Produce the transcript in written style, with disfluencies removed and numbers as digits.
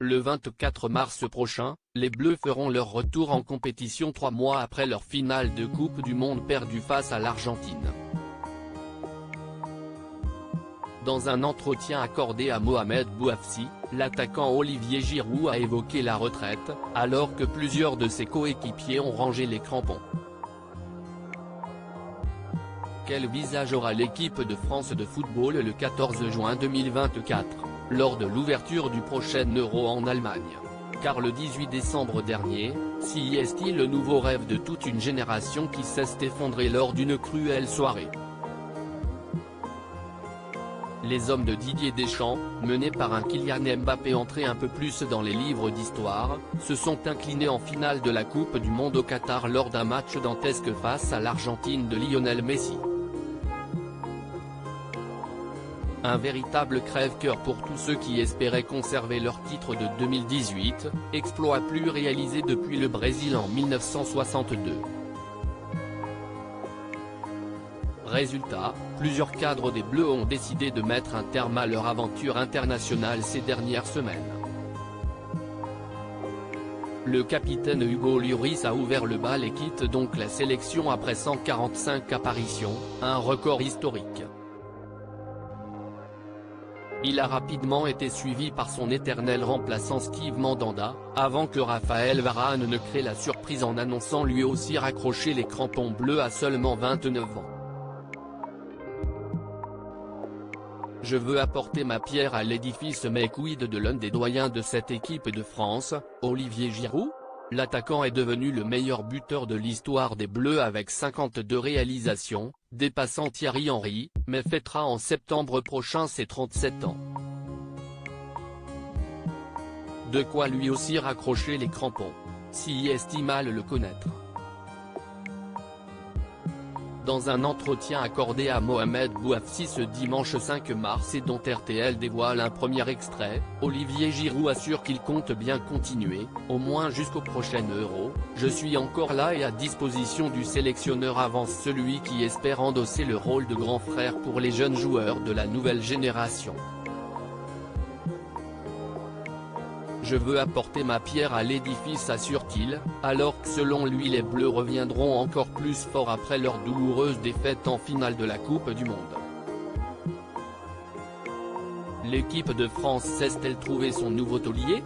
Le 24 mars prochain, les Bleus feront leur retour en compétition 3 mois après leur finale de Coupe du Monde perdue face à l'Argentine. Dans un entretien accordé à Mohamed Bouafsi, l'attaquant Olivier Giroud a évoqué la retraite, alors que plusieurs de ses coéquipiers ont rangé les crampons. Quel visage aura l'équipe de France de football le 14 juin 2024, lors de l'ouverture du prochain Euro en Allemagne? Car le 18 décembre dernier, si est-il le nouveau rêve de toute une génération qui s'est effondrée lors d'une cruelle soirée. Les hommes de Didier Deschamps, menés par un Kylian Mbappé entré un peu plus dans les livres d'histoire, se sont inclinés en finale de la Coupe du Monde au Qatar lors d'un match dantesque face à l'Argentine de Lionel Messi. Un véritable crève-cœur pour tous ceux qui espéraient conserver leur titre de 2018, exploit plus réalisé depuis le Brésil en 1962. Résultat, plusieurs cadres des Bleus ont décidé de mettre un terme à leur aventure internationale ces dernières semaines. Le capitaine Hugo Lloris a ouvert le bal et quitte donc la sélection après 145 apparitions, un record historique. Il a rapidement été suivi par son éternel remplaçant Steve Mandanda, avant que Raphaël Varane ne crée la surprise en annonçant lui aussi raccrocher les crampons bleus à seulement 29 ans. Je veux apporter ma pierre à l'édifice, mais quid de l'un des doyens de cette équipe de France, Olivier Giroud? L'attaquant est devenu le meilleur buteur de l'histoire des Bleus avec 52 réalisations, dépassant Thierry Henry, mais fêtera en septembre prochain ses 37 ans. De quoi lui aussi raccrocher les crampons, si estime à le connaître. Dans un entretien accordé à Mohamed Bouafsi ce dimanche 5 mars et dont RTL dévoile un premier extrait, Olivier Giroud assure qu'il compte bien continuer, au moins jusqu'au prochain Euro. Je suis encore là et à disposition du sélectionneur, avance celui qui espère endosser le rôle de grand frère pour les jeunes joueurs de la nouvelle génération. Je veux apporter ma pierre à l'édifice, assure-t-il, alors que selon lui les Bleus reviendront encore plus fort après leur douloureuse défaite en finale de la Coupe du Monde. L'équipe de France sait-elle trouver son nouveau taulier ?